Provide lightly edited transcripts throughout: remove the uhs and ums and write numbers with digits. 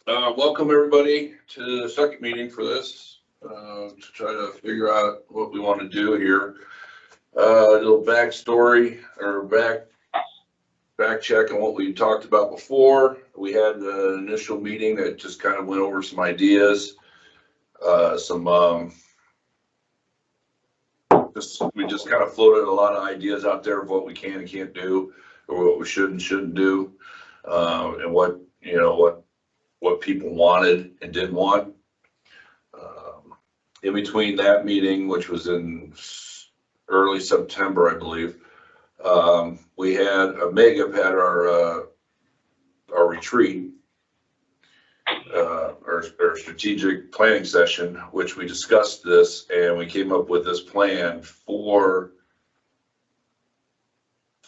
Welcome everybody to the second meeting for this, to try to figure out what we want to do here. A little backstory or back check on what we talked about before. We had an initial meeting that just kind of went over some ideas, we just kind of floated a lot of ideas out there of what we can and can't do, or what we should and shouldn't do, and what people wanted and didn't want. In between that meeting, which was in early September, I believe, we had MAGIP had our retreat, our strategic planning session, which we discussed this and we came up with this plan for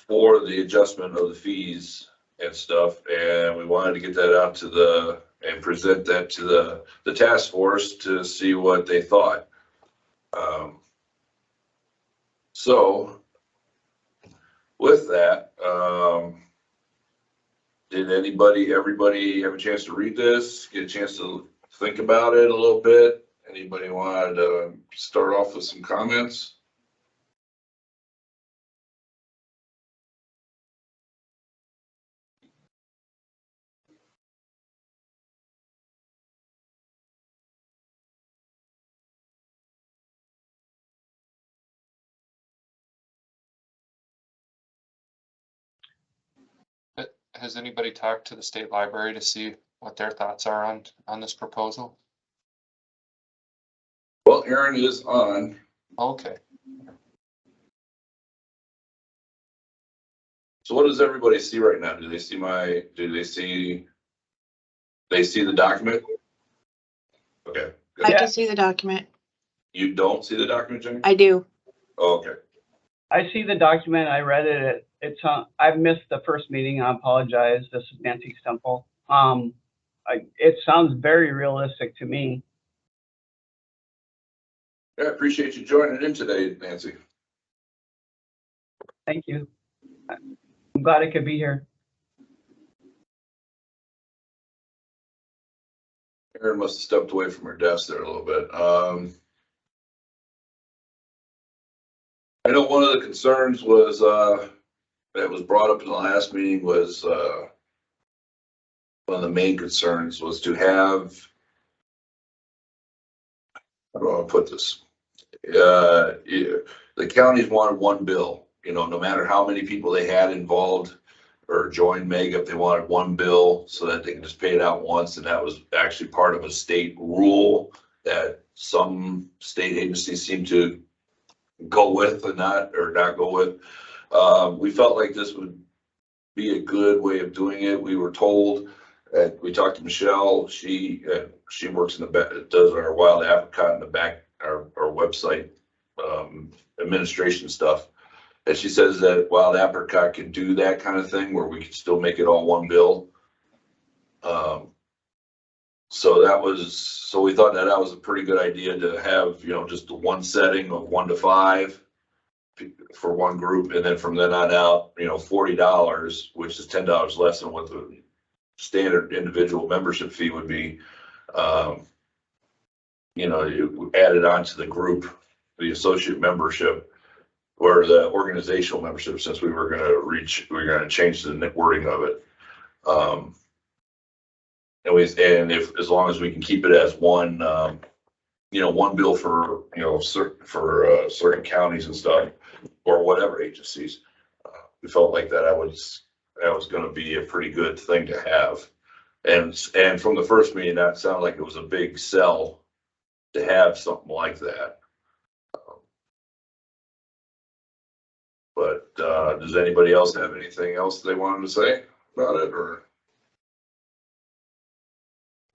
the adjustment of the fees and stuff, and we wanted to get that out and present that to the task force to see what they thought. So with that, did everybody have a chance to read this, get a chance to think about it a little bit? Anybody wanted to start off with some comments? Has anybody talked to the state library to see what their thoughts are on this proposal? Well, Aaron is on. Okay. So what does everybody see right now? Do they see the document? Okay. Good. I can see the document. You don't see the document, Jenny? I do. Oh, okay. I see the document. I read it. It's on. I've missed the first meeting. I apologize. This is Nancy Stemple. It sounds very realistic to me. Yeah, I appreciate you joining in today, Nancy. Thank you. I'm glad I could be here. Erin must have stepped away from her desk there a little bit. I know one of the concerns was that was brought up in the last meeting was one of the main concerns was to have, how do I put this? The counties wanted one bill, no matter how many people they had involved or joined MAGIP, they wanted one bill so that they could just pay it out once. And that was actually part of a state rule that some state agencies seem to go with and not go with. We felt like this would be a good way of doing it. We were told that we talked to Michelle. She works in the back, does our wild apricot in the back, our website administration stuff. And she says that wild apricot can do that kind of thing where we could still make it all one bill. So we thought that was a pretty good idea to have, just the one setting of 1 to 5 for one group. And then from then on out, $40, which is $10 less than what the standard individual membership fee would be. You added on to the group, the associate membership or the organizational membership, since we were going to change the wording of it. As long as we can keep it as one, one bill for, certain counties and stuff, or whatever agencies, we felt like that was going to be a pretty good thing to have. And from the first meeting, that sounded like it was a big sell to have something like that. But does anybody else have anything else they wanted to say about it, or?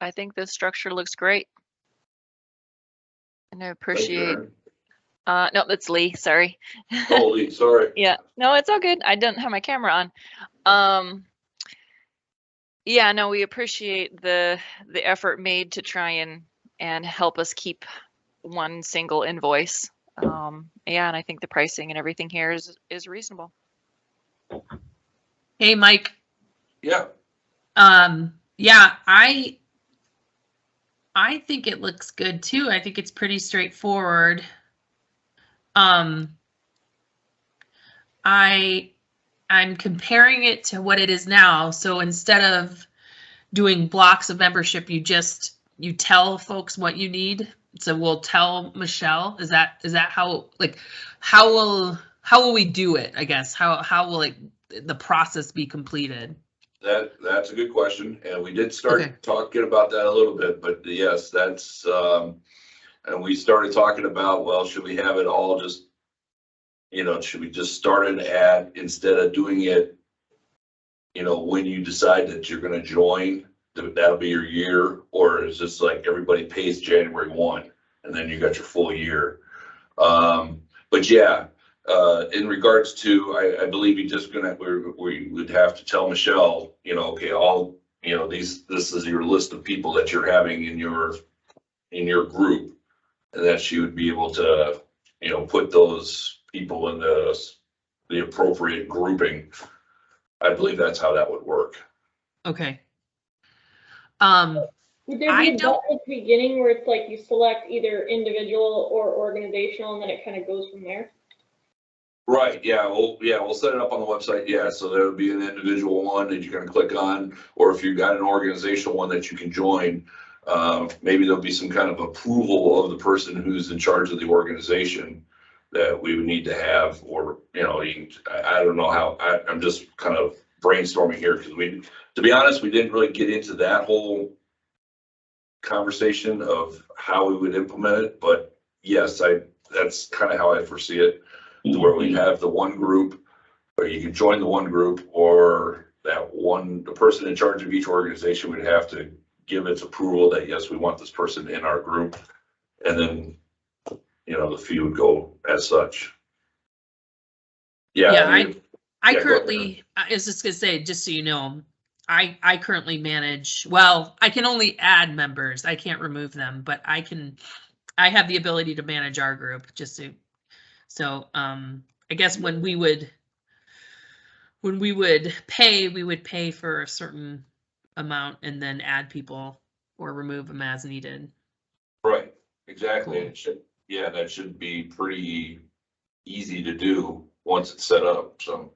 I think this structure looks great. And I appreciate, no, that's Lee, sorry. Oh, Lee, sorry. Yeah, no, it's all good. I didn't have my camera on. Yeah, no, we appreciate the effort made to try and help us keep one single invoice. Yeah, and I think the pricing and everything here is reasonable. Hey, Mike. Yeah. Yeah, I I think it looks good too. I think it's pretty straightforward. I'm comparing it to what it is now. So instead of doing blocks of membership, you tell folks what you need. So we'll tell Michelle. Is that how, like, how will we do it? I guess how will the process be completed? That's a good question, and we did start Okay. talking about that a little bit, but yes, that's, and we started talking about, well, should we have it all just, should we just start an ad instead of doing it, when you decide that you're gonna join, that'll be your year, or is this like everybody pays January 1 and then you got your full year? But yeah, in regards to, I believe you just we would have to tell Michelle, okay, this is your list of people that you're having in your group, and that she would be able to, put those people in the appropriate grouping. I believe that's how that would work. Okay. Would there I be a button at the beginning where it's like you select either individual or organizational and then it kind of goes from there? Right, yeah, we'll set it up on the website, yeah, so there would be an individual one that you're gonna click on, or if you've got an organizational one that you can join, maybe there'll be some kind of approval of the person who's in charge of the organization that we would need to have, or, I don't know how, I'm just kind of brainstorming here, because to be honest, we didn't really get into that whole conversation of how we would implement it, but yes, that's kind of how I foresee it, where we have the one group, or you can join the one group, or the person in charge of each organization would have to give its approval that, yes, we want this person in our group, and then, the fee would go as such. Yeah, I go currently, I was just gonna say, just so you know, I currently manage, well, I can only add members. I can't remove them, but I have the ability to manage our group so I guess when we would pay, we would pay for a certain amount and then add people or remove them as needed. Right, exactly. Cool. That should be pretty easy to do once it's set up, so.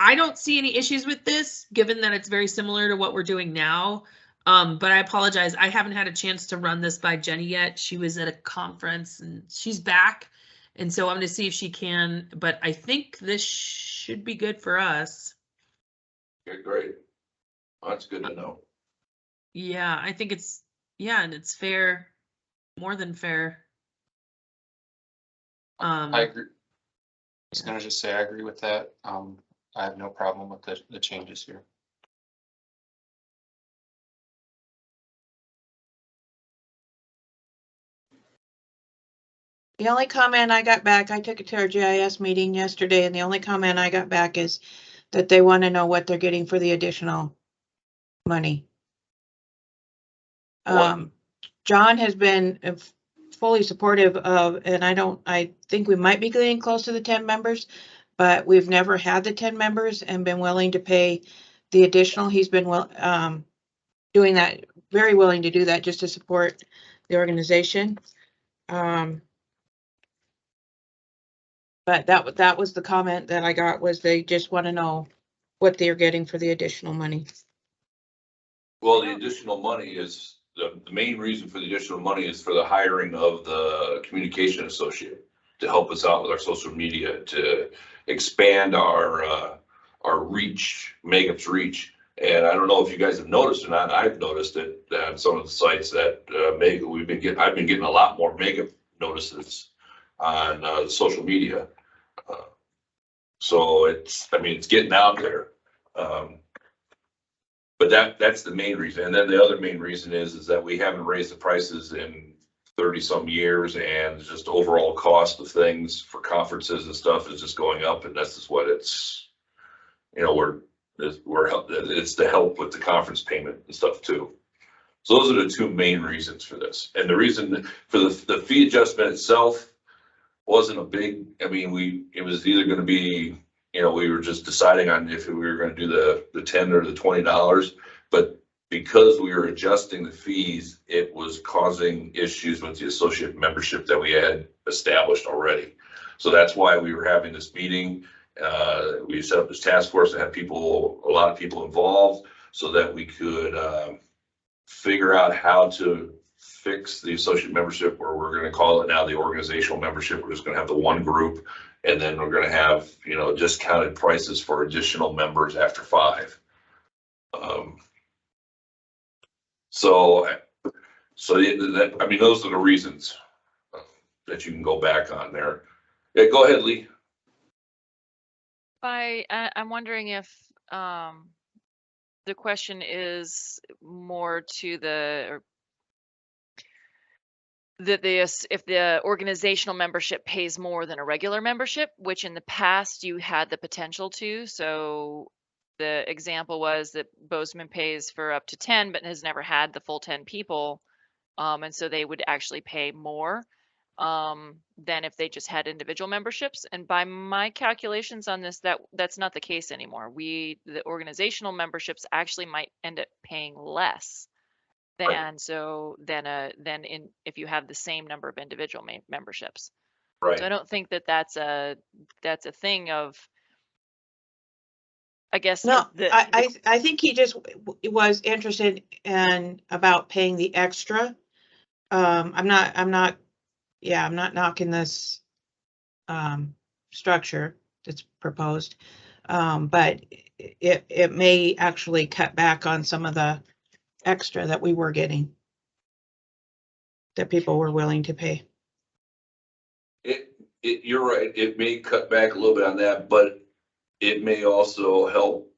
I don't see any issues with this, given that it's very similar to what we're doing now. But I apologize, I haven't had a chance to run this by Jenny yet. She was at a conference and she's back. And so I'm gonna see if she can, but I think this should be good for us. Okay, great. Well, that's good to know. Yeah, I think and it's fair, more than fair. I agree. I was gonna just say, I agree with that. I have no problem with the changes here. The only comment I got back, I took it to our GIS meeting yesterday, and the only comment I got back is that they want to know what they're getting for the additional money. John has been fully supportive of, and I think we might be getting close to the 10 members, but we've never had the 10 members and been willing to pay the additional. He's been doing that, very willing to do that just to support the organization. But that was the comment that I got, was they just want to know what they're getting for the additional money. Well, the additional money is, the main reason for the additional money is for the hiring of the communication associate to help us out with our social media, to expand our reach, MAGIP's reach. And I don't know if you guys have noticed or not, I've noticed it on some of the sites that I've been getting a lot more MAGIP notices on social media. So it's getting out there. But that's the main reason. And then the other main reason is that we haven't raised the prices in 30 some years, and just overall cost of things for conferences and stuff is just going up, and this is what it's, it's to help with the conference payment and stuff too. So those are the two main reasons for this. And the reason for the fee adjustment itself wasn't a big, it was either going to be, we were just deciding on if we were going to do the $10 or the $20, but because we were adjusting the fees, it was causing issues with the associate membership that we had established already. So that's why we were having this meeting. We set up this task force to have people, a lot of people involved, so that we could figure out how to fix the associate membership, or we're going to call it now the organizational membership. We're just going to have the one group, and then we're going to have, you know, discounted prices for additional members after 5. So that, I mean, those are the reasons that you can go back on there. Yeah, go ahead, Lee. I'm wondering if the question is more to if the organizational membership pays more than a regular membership, which in the past you had the potential to. So the example was that Bozeman pays for up to 10, but has never had the full 10 people. And so they would actually pay more than if they just had individual memberships. And by my calculations on this, that's not the case anymore. The organizational memberships actually might end up paying less than if you have the same number of individual memberships. Right. So I don't think that's a thing of, I guess. No, I think he just was interested in about paying the extra. I'm not knocking this structure that's proposed, but it may actually cut back on some of the extra that we were getting, that people were willing to pay. You're right. It may cut back a little bit on that, but it may also help,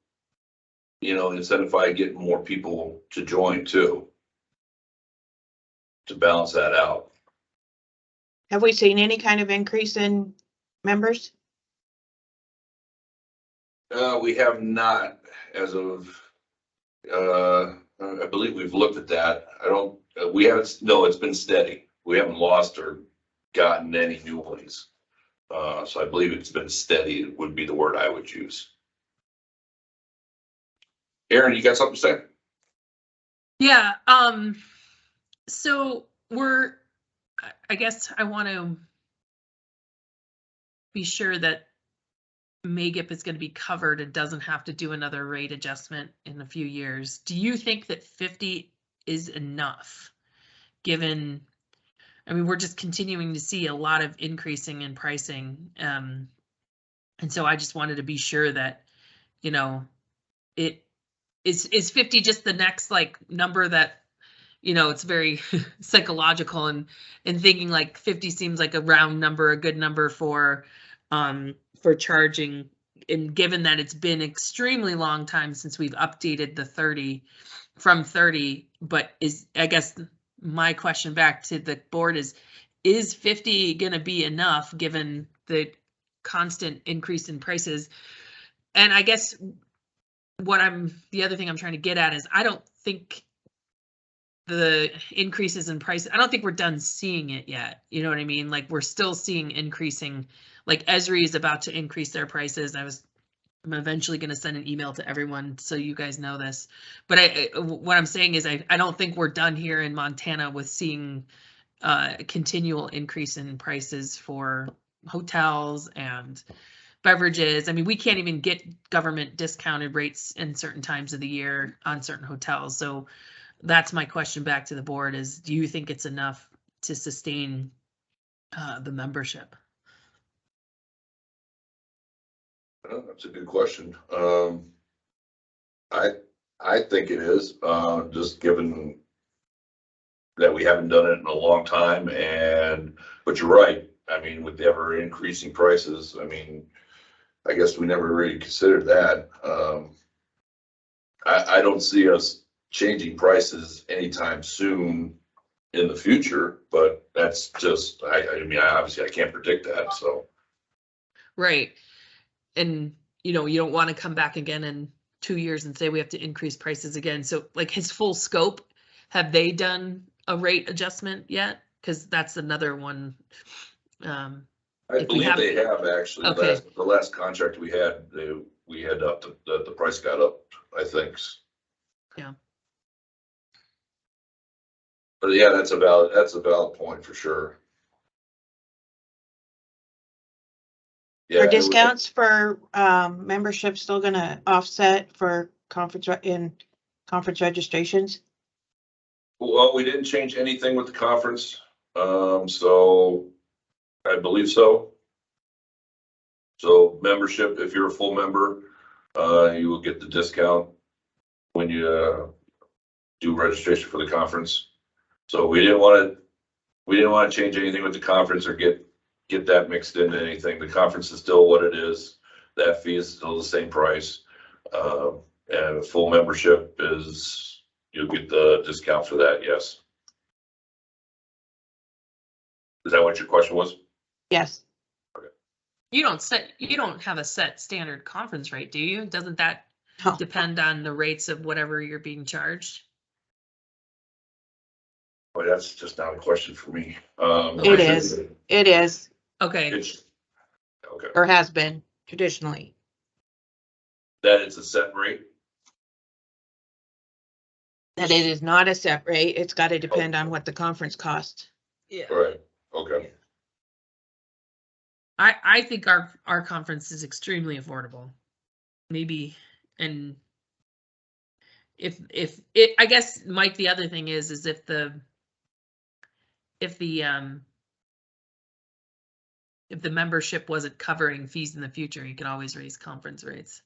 you know, incentivize getting more people to join too, to balance that out. Have we seen any kind of increase in members? We have not, as of, I believe we've looked at that. We haven't, no, it's been steady. We haven't lost or gotten any new ones. So I believe it's been steady would be the word I would use. Aaron, you got something to say? Yeah, so I guess I want to be sure that MAGIP is going to be covered and doesn't have to do another rate adjustment in a few years. Do you think that 50 is enough, given, I mean, we're just continuing to see a lot of increasing in pricing. And so I just wanted to be sure that, you know, it is 50 just the next like number that, you know, it's very psychological and thinking like 50 seems like a round number, a good number for charging. And given that it's been extremely long time since we've updated the 30 from 30, but I guess my question back to the board is 50 going to be enough given the constant increase in prices? And I guess the other thing I'm trying to get at is I don't think the increases in price, I don't think we're done seeing it yet. You know what I mean? Like we're still seeing increasing, like Esri is about to increase their prices. I'm eventually going to send an email to everyone so you guys know this. But what I'm saying is I don't think we're done here in Montana with seeing continual increase in prices for hotels and beverages. I mean, we can't even get government discounted rates in certain times of the year on certain hotels. So that's my question back to the board is, do you think it's enough to sustain the membership? That's a good question. I think it is, just given that we haven't done it in a long time, but you're right. I mean, with the ever increasing prices, I mean, I guess we never really considered that. I don't see us changing prices anytime soon in the future, but that's just, I mean, obviously I can't predict that, so. Right. And, you know, you don't want to come back again in 2 years and say we have to increase prices again. So like his full scope, have they done a rate adjustment yet? Because that's another one. I believe they have actually. Okay. The last contract we had, up, the price got up, I think. Yeah. But yeah, that's a valid point for sure. Yeah, Are it would- discounts for membership still gonna offset for conference registrations? Well, we didn't change anything with the conference, so I believe so. So membership, if you're a full member, you will get the discount when you do registration for the conference. So we didn't want to change anything with the conference or get that mixed into anything. The conference is still what it is. That fee is still the same price. And a full membership is, you'll get the discount for that, yes. Is that what your question was? Yes. You don't have a set standard conference rate, do you? Doesn't that No. depend on the rates of whatever you're being charged? Well, that's just not a question for me. It is. It is, Okay, It's, okay, or has been traditionally. that it's a set rate. That it is not a set rate. It's gotta depend on what the conference costs. yeah. Right, okay. I think our conference is extremely affordable. Maybe, and if it, I guess, Mike, the other thing is if the membership wasn't covering fees in the future, you can always raise conference rates.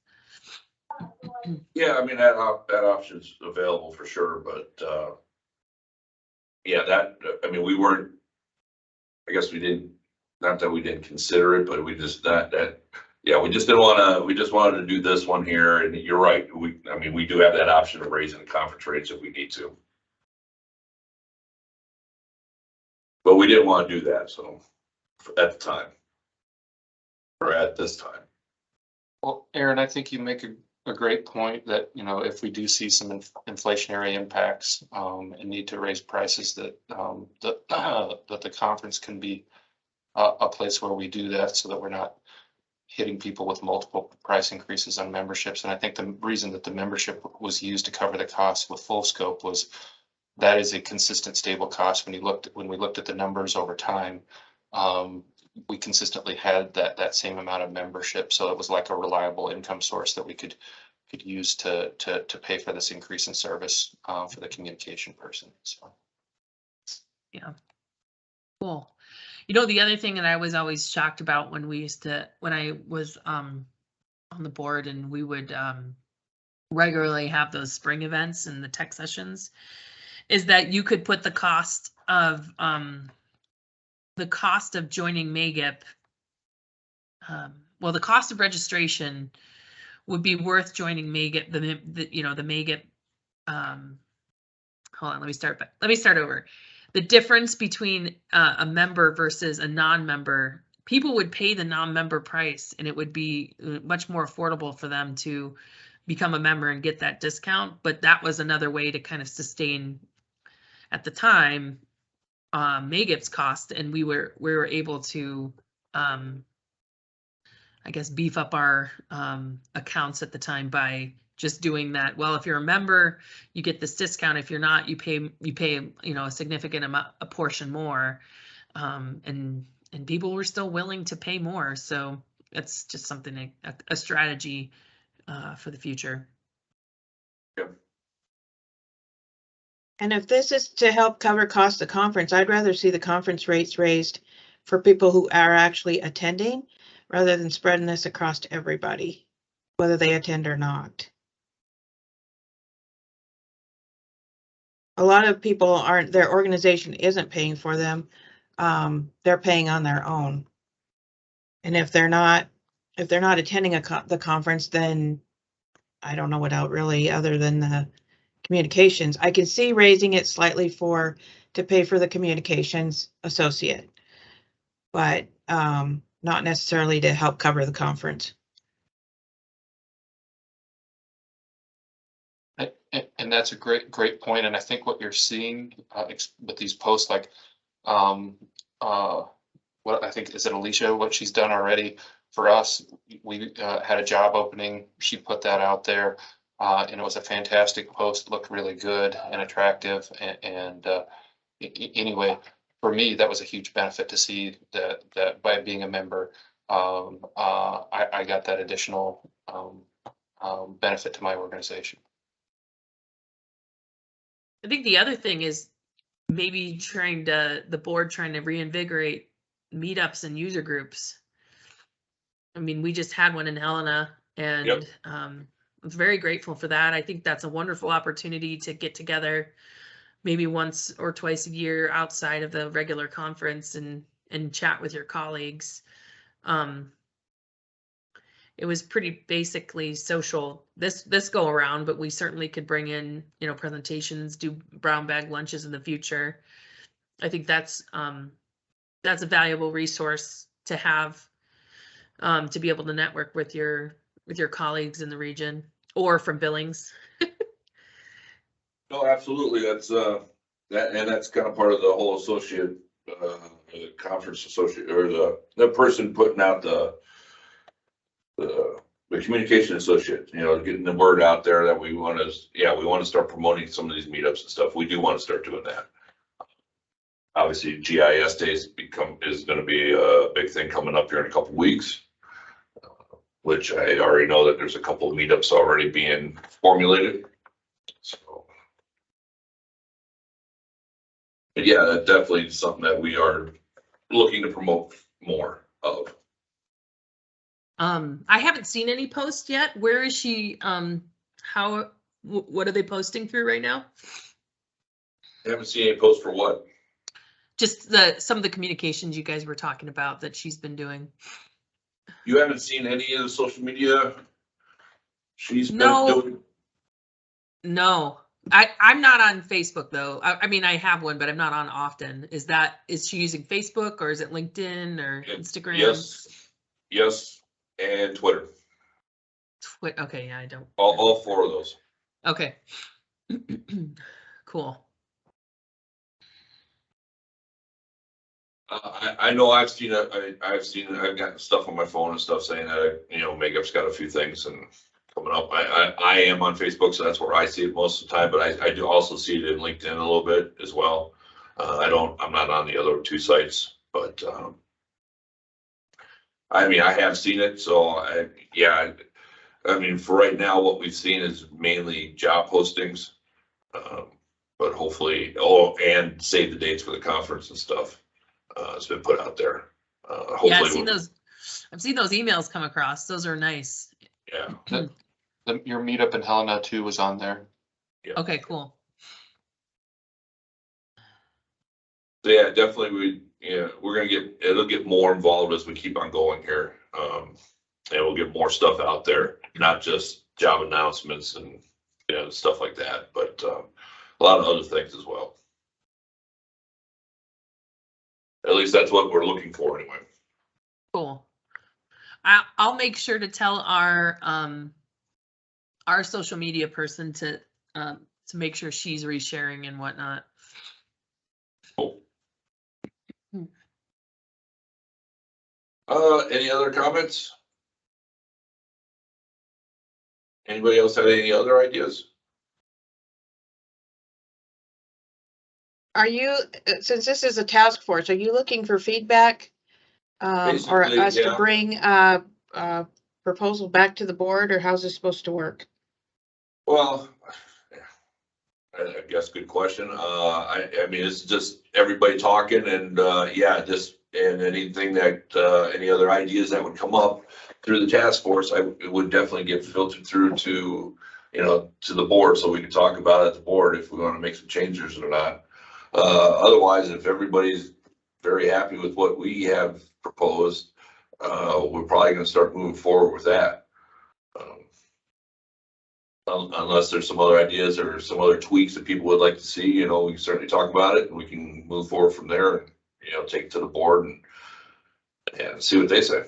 Yeah, I mean, that option's available for sure, but, yeah, I mean, we weren't, I guess we didn't, not that we didn't consider it, but we just, yeah, we just wanted to do this one here, and you're right, I mean, we do have that option of raising the conference rates if we need to. But we didn't want to do that, so, at the time. Or at this time. Well, Aaron, I think you make a great point that, you know, if we do see some inflationary impacts and need to raise prices, that that the conference can be a place where we do that, so that we're not hitting people with multiple price increases on memberships. And I think the reason that the membership was used to cover the cost with full scope was that is a consistent, stable cost. When we looked at the numbers over time, we consistently had that same amount of membership. So it was like a reliable income source that we could use to pay for this increase in service for the communication person. So. Yeah. Cool. You know, the other thing that I was always shocked about when I was on the board, and we would regularly have those spring events and the tech sessions, is that you could put the cost of joining MAGIP. Well, the cost of registration would be worth joining MAGIP. The MAGIP. Hold on, let me start over. The difference between a member versus a non-member, people would pay the non-member price, and it would be much more affordable for them to become a member and get that discount. But that was another way to kind of sustain, at the time, MAGIP's cost, and we were able to, I guess, beef up our accounts at the time by just doing that. Well, if you're a member, you get this discount. If you're not, you pay, a significant amount, a portion more. And people were still willing to pay more. So that's just something, a strategy for the future. Yep. And if this is to help cover costs of conference, I'd rather see the conference rates raised for people who are actually attending, rather than spreading this across to everybody, whether they attend or not. A lot of people their organization isn't paying for them. They're paying on their own. And if they're not attending the conference, then I don't know what else really, other than the communications. I can see raising it slightly to pay for the communications associate, but not necessarily to help cover the conference. And that's a great point. And I think what you're seeing with these posts, like what I think is it Alicia, what she's done already for us. We had a job opening. She put that out there, and it was a fantastic post. Looked really good and attractive, and anyway, for me, that was a huge benefit to see that by being a member, I got that additional, benefit to my organization. I think the other thing is maybe the board trying to reinvigorate meetups and user groups. I mean, we just had one in Helena and Yep. I'm very grateful for that. I think that's a wonderful opportunity to get together maybe once or twice a year outside of the regular conference and chat with your colleagues. It was pretty basically social this go around, but we certainly could bring in, you know, presentations, do brown bag lunches in the future. I think that's a valuable resource to have, to be able to network with your colleagues in the region or from Billings. No, absolutely. That's, that's kind of part of the whole associate, conference associate, or the person putting out the communication associate, you know, getting the word out there that we want to start promoting some of these meetups and stuff. We do want to start doing that. Obviously, GIS days is going to be a big thing coming up here in a couple of weeks, which I already know that there's a couple of meetups already being formulated. So, but yeah, that definitely is something that we are looking to promote more of. I haven't seen any posts yet. Where is she? What are they posting through right now? I haven't seen any posts for what? Just some of the communications you guys were talking about that she's been doing. You haven't seen any of the social media she's been No. doing? No, I'm not on Facebook though. I mean, I have one, but I'm not on often. Is she using Facebook or is it LinkedIn or Instagram? Yes, and Twitter. Okay, yeah, I don't. All four of those. Okay. Cool. I know I've gotten stuff on my phone and stuff saying that, you know, MAGIP's got a few things and coming up. I am on Facebook, so that's where I see it most of the time, but I do also see it in LinkedIn a little bit as well. I'm not on the other two sites, but, I mean, I have seen it, so I mean, for right now, what we've seen is mainly job postings. But hopefully, and save the dates for the conference and stuff. It's been put out there. Hopefully, Yeah, I've seen those emails come across. Those are nice. Yeah. Your meetup in Helena too was on there. Yeah. Okay, cool. So yeah, definitely it'll get more involved as we keep on going here. And we'll get more stuff out there, not just job announcements and, you know, stuff like that, but a lot of other things as well. At least that's what we're looking for anyway. Cool. I'll make sure to tell our social media person to make sure she's resharing and whatnot. Cool. Any other comments? Anybody else have any other ideas? Are you, since this is a task force, are you looking for feedback? Or Basically, us to yeah. bring a proposal back to the board, or how's this supposed to work? Well, I guess good question. I mean, it's just everybody talking and, and anything that, any other ideas that would come up through the task force, it would definitely get filtered through to, you know, to the board, so we can talk about it at the board if we want to make some changes or not. Otherwise, if everybody's very happy with what we have proposed, we're probably going to start moving forward with that. Unless there's some other ideas or some other tweaks that people would like to see, you know, we can certainly talk about it and we can move forward from there and, you know, take it to the board and see what they say.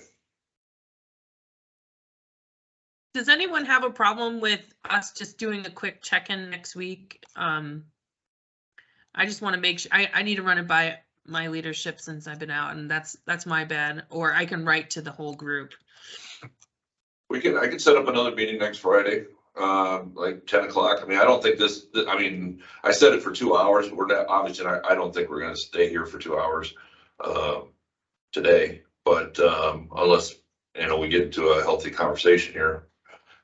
Does anyone have a problem with us just doing a quick check-in next week? I just want to make sure, I need to run it by my leadership since I've been out, and that's my bad, or I can write to the whole group. I can set up another meeting next Friday. like 10 o'clock. I mean, I don't think I mean, I said it for 2 hours. We're not, obviously, I don't think we're gonna stay here for 2 hours, today, but, unless, we get into a healthy conversation here.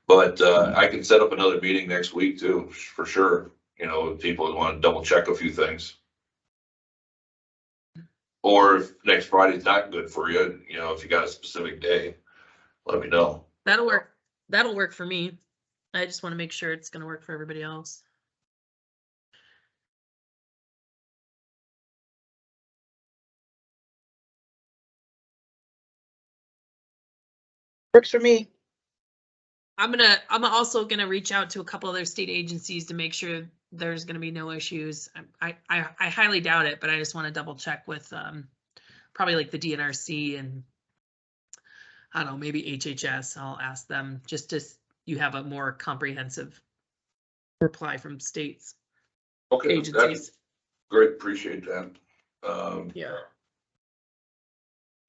But, I can set up another meeting next week too, for sure. If people want to double check a few things. Or if next Friday's not good for you, if you got a specific day, let me know. That'll work. That'll work for me. I just want to make sure it's going to work for everybody else. Works for me. I'm also gonna reach out to a couple other state agencies to make sure there's gonna be no issues. I highly doubt it, but I just want to double check with probably like the DNRC and I don't know, maybe HHS. I'll ask them just to you have a more comprehensive reply from states Okay, agencies. that's great. Appreciate that. Yeah.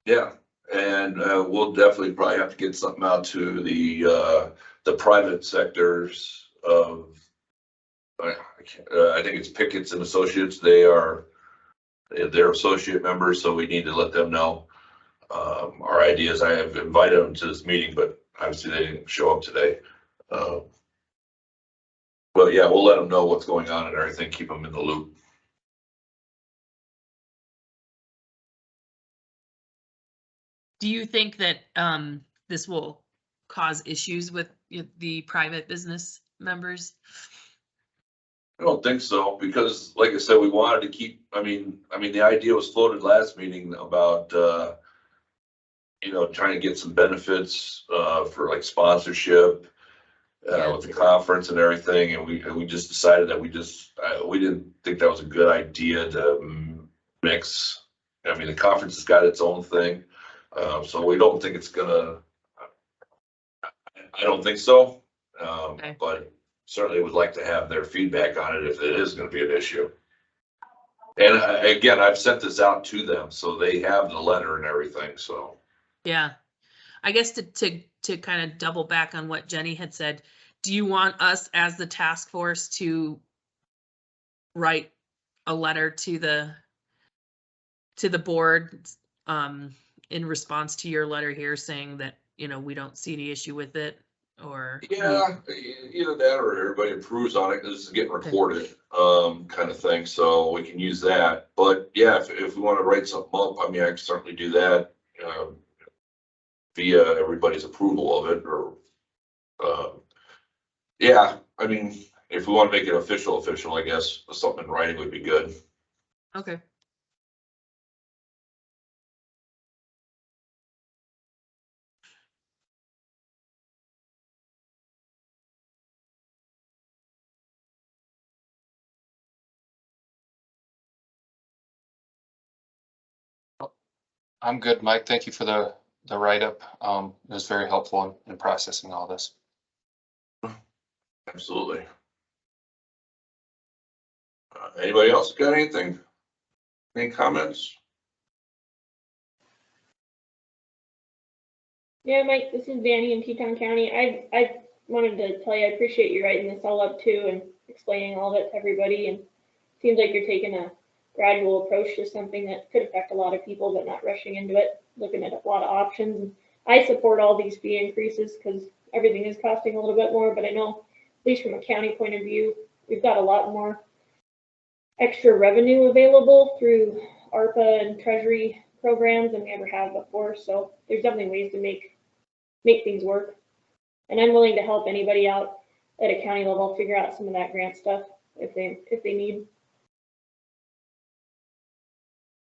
Yeah, and we'll definitely probably have to get something out to the private sectors of, I think it's Pickett's and Associates. They're associate members, so we need to let them know our ideas. I have invited them to this meeting, but obviously they didn't show up today. But yeah, we'll let them know what's going on and everything, keep them in the loop. Do you think that this will cause issues with the private business members? I don't think so, because like I said, we wanted to keep, I mean, the idea was floated last meeting about, trying to get some benefits, for like sponsorship, with the conference and everything. And we just decided that we didn't think that was a good idea to mix. I mean, the conference has got its own thing. So we don't think it's gonna, I don't think so. Okay. But certainly would like to have their feedback on it if it is gonna be an issue. And again, I've sent this out to them, so they have the letter and everything, so. Yeah. I guess to kind of double back on what Jenny had said, do you want us as the task force to write a letter to the board in response to your letter here saying that, we don't see any issue with it, or? Yeah, either that or everybody approves on it, because this is getting recorded, kind of thing, so we can use that. But yeah, if we want to write something up, I mean, I can certainly do that, via everybody's approval of it, or, yeah, I mean, if we want to make it official, I guess something in writing would be good. Okay. I'm good, Mike. Thank you for the write-up. It was very helpful in processing all this. Absolutely. Anybody else got anything? Any comments? Yeah, Mike, this is Danny in Teton County. I wanted to tell you, I appreciate you writing this all up too and explaining all of it to everybody. And it seems like you're taking a gradual approach to something that could affect a lot of people, but not rushing into it, looking at a lot of options. And I support all these fee increases because everything is costing a little bit more, but I know, at least from a county point of view, we've got a lot more extra revenue available through ARPA and Treasury programs than we ever have before. So there's definitely ways to make things work. And I'm willing to help anybody out at a county level figure out some of that grant stuff if they need.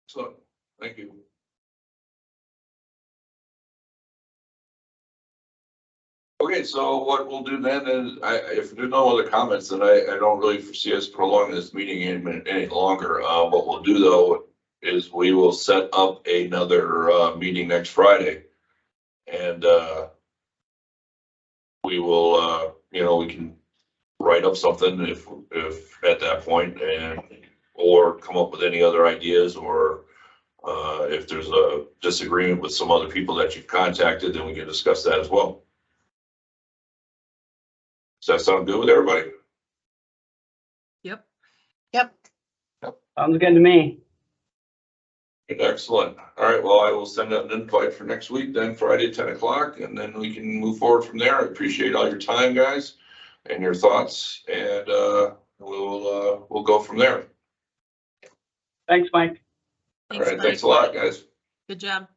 So, thank you. Okay, so what we'll do then is, if there's no other comments, then I don't really foresee us prolonging this meeting any longer. What we'll do though is we will set up another meeting next Friday, and we will, we can write up something if at that point, and or come up with any other ideas, or if there's a disagreement with some other people that you've contacted, then we can discuss that as well. Does that sound good with everybody? Yep. Yep. Sounds good to me. Excellent. All right, well, I will send out an invite for next week, then Friday, 10 o'clock, and then we can move forward from there. I appreciate all your time, guys, and your thoughts, and we'll go from there. Thanks, Mike. All Thanks, right, thanks Mike. a lot, guys. Good job.